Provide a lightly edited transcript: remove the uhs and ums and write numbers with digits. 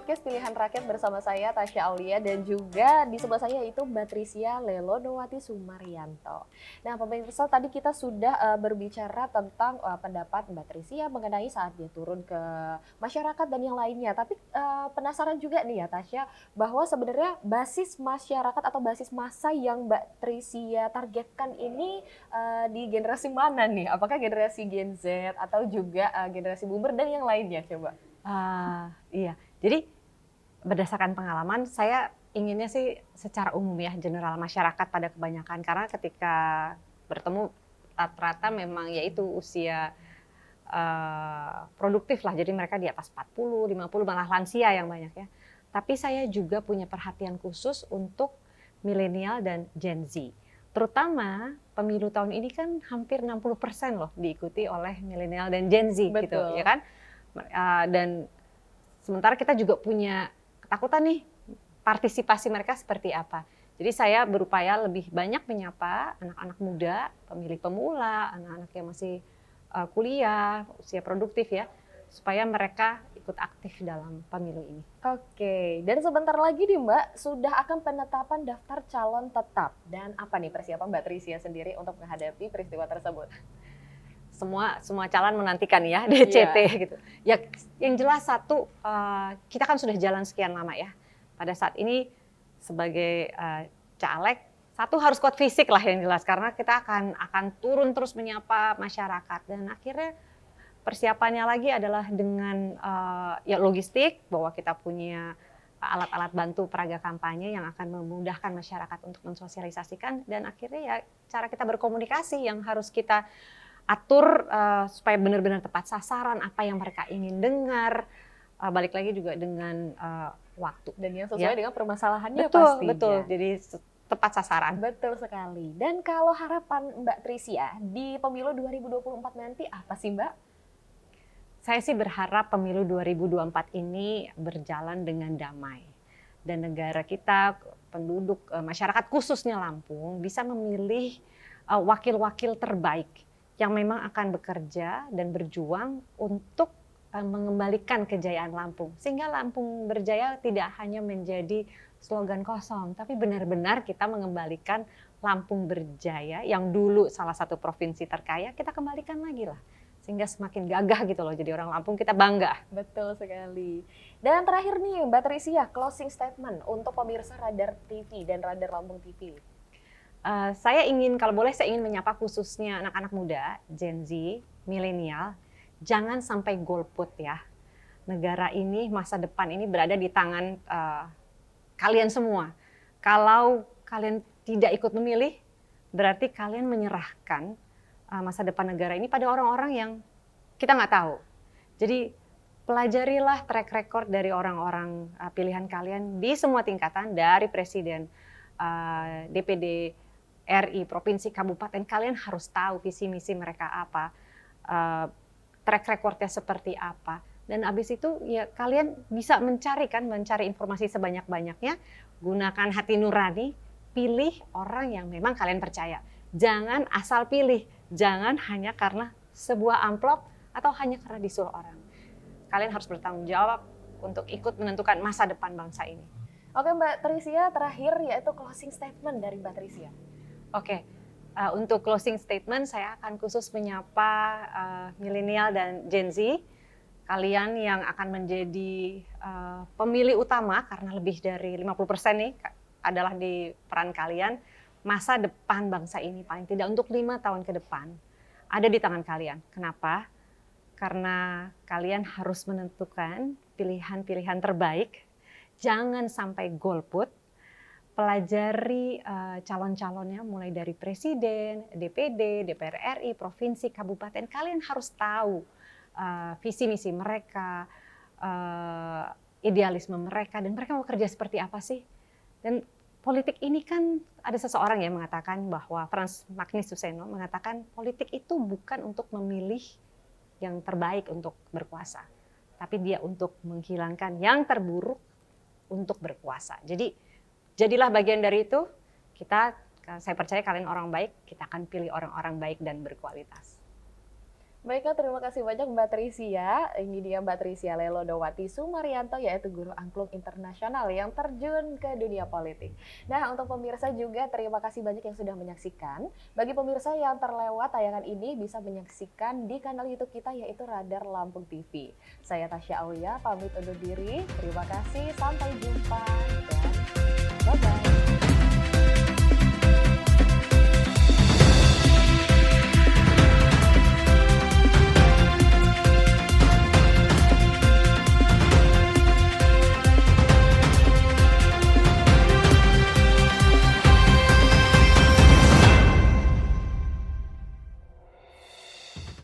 podcast Pilihan Rakyat bersama saya Tasya Aulia dan juga di sebelah saya itu Mbak Trisya Lelonowati Sumaryanto. Nah, pemirsa tadi kita sudah berbicara tentang pendapat Mbak Trisya mengenai saat dia turun ke masyarakat dan yang lainnya. Tapi penasaran juga nih ya Tasya bahwa sebenarnya basis masyarakat atau basis massa yang Mbak Trisya targetkan ini di generasi mana nih? Apakah generasi Gen Z atau juga generasi boomer dan yang lainnya coba? Iya, jadi berdasarkan pengalaman saya inginnya sih secara umum ya general masyarakat pada kebanyakan karena ketika bertemu rata-rata memang yaitu usia produktif lah, jadi mereka di atas 40, 50 malah lansia yang banyak ya. Tapi saya juga punya perhatian khusus untuk milenial dan Gen Z. Terutama pemilu tahun ini kan hampir 60% loh diikuti oleh milenial dan Gen Z gitu Betul. ya kan. Dan sementara kita juga punya ketakutan nih partisipasi mereka seperti apa. Jadi saya berupaya lebih banyak menyapa anak-anak muda, pemilih pemula, anak-anak yang masih kuliah, usia produktif ya, supaya mereka ikut aktif dalam pemilu ini. Oke, dan sebentar lagi nih Mbak, sudah akan penetapan daftar calon tetap. Dan apa nih persiapan Mbak Trisya sendiri untuk menghadapi peristiwa tersebut? Semua calon menantikan ya DCT gitu. Ya yang jelas satu, kita kan sudah jalan sekian lama ya. Pada saat ini sebagai caleg, satu harus kuat fisik lah yang jelas karena kita akan turun terus menyapa masyarakat dan akhirnya persiapannya lagi adalah dengan ya logistik bahwa kita punya alat-alat bantu peraga kampanye yang akan memudahkan masyarakat untuk mensosialisasikan dan akhirnya ya cara kita berkomunikasi yang harus kita atur supaya benar-benar tepat sasaran apa yang mereka ingin dengar, balik lagi juga dengan waktu dan yang sesuai dengan permasalahannya betul, pastinya. Betul, jadi tepat sasaran. Betul sekali. Dan kalau harapan Mbak Trisya di pemilu 2024 nanti apa sih Mbak? Saya sih berharap pemilu 2024 ini berjalan dengan damai dan negara kita, penduduk, masyarakat khususnya Lampung bisa memilih wakil-wakil terbaik yang memang akan bekerja dan berjuang untuk mengembalikan kejayaan Lampung. Sehingga Lampung Berjaya tidak hanya menjadi slogan kosong, tapi benar-benar kita mengembalikan Lampung Berjaya yang dulu salah satu provinsi terkaya, kita kembalikan lagi lah. Sehingga semakin gagah gitu loh, jadi orang Lampung kita bangga. Betul sekali. Dan terakhir nih Mbak Trisya, closing statement untuk pemirsa Radar TV dan Radar Lampung TV. Saya ingin, kalau boleh saya ingin menyapa khususnya anak-anak muda, Gen Z, milenial, jangan sampai golput ya. Negara ini, masa depan ini berada di tangan kalian semua. Kalau kalian tidak ikut memilih, berarti kalian menyerahkan masa depan negara ini pada orang-orang yang kita nggak tahu. Jadi pelajarilah track record dari orang-orang pilihan kalian di semua tingkatan, dari presiden, DPD, RI, provinsi, kabupaten, kalian harus tahu visi misi mereka apa, track recordnya seperti apa, dan abis itu ya kalian bisa mencari informasi sebanyak-banyaknya, gunakan hati nurani, pilih orang yang memang kalian percaya, jangan asal pilih, jangan hanya karena sebuah amplop atau hanya karena disuruh orang. Kalian harus bertanggung jawab untuk ikut menentukan masa depan bangsa ini. Oke Mbak Trisya, terakhir yaitu closing statement dari Mbak Trisya. Oke, untuk closing statement saya akan khusus menyapa milenial dan Gen Z. Kalian yang akan menjadi pemilih utama karena lebih dari 50% nih adalah di peran kalian. Masa depan bangsa ini paling tidak untuk 5 tahun ke depan ada di tangan kalian. Kenapa? Karena kalian harus menentukan pilihan-pilihan terbaik. Jangan sampai golput. Pelajari calon-calonnya mulai dari presiden, DPD, DPR RI, provinsi, kabupaten. Kalian harus tahu visi misi mereka, idealisme mereka, dan mereka mau kerja seperti apa sih. Dan politik ini kan ada seseorang yang mengatakan bahwa Frans Magnis Suseno mengatakan politik itu bukan untuk memilih yang terbaik untuk berkuasa, tapi dia untuk menghilangkan yang terburuk untuk berkuasa. Jadi jadilah bagian dari itu. Saya percaya kalian orang baik, kita akan pilih orang-orang baik dan berkualitas. Baiklah, terima kasih banyak Mbak Trisia. Ini dia Mbak Trisia Lelodowati Sumaryanto, yaitu guru angklung internasional yang terjun ke dunia politik. Nah, untuk pemirsa juga terima kasih banyak yang sudah menyaksikan. Bagi pemirsa yang terlewat tayangan ini bisa menyaksikan di kanal YouTube kita yaitu Radar Lampung TV. Saya Tasya Aulia, pamit undur diri. Terima kasih, sampai jumpa dan bye-bye.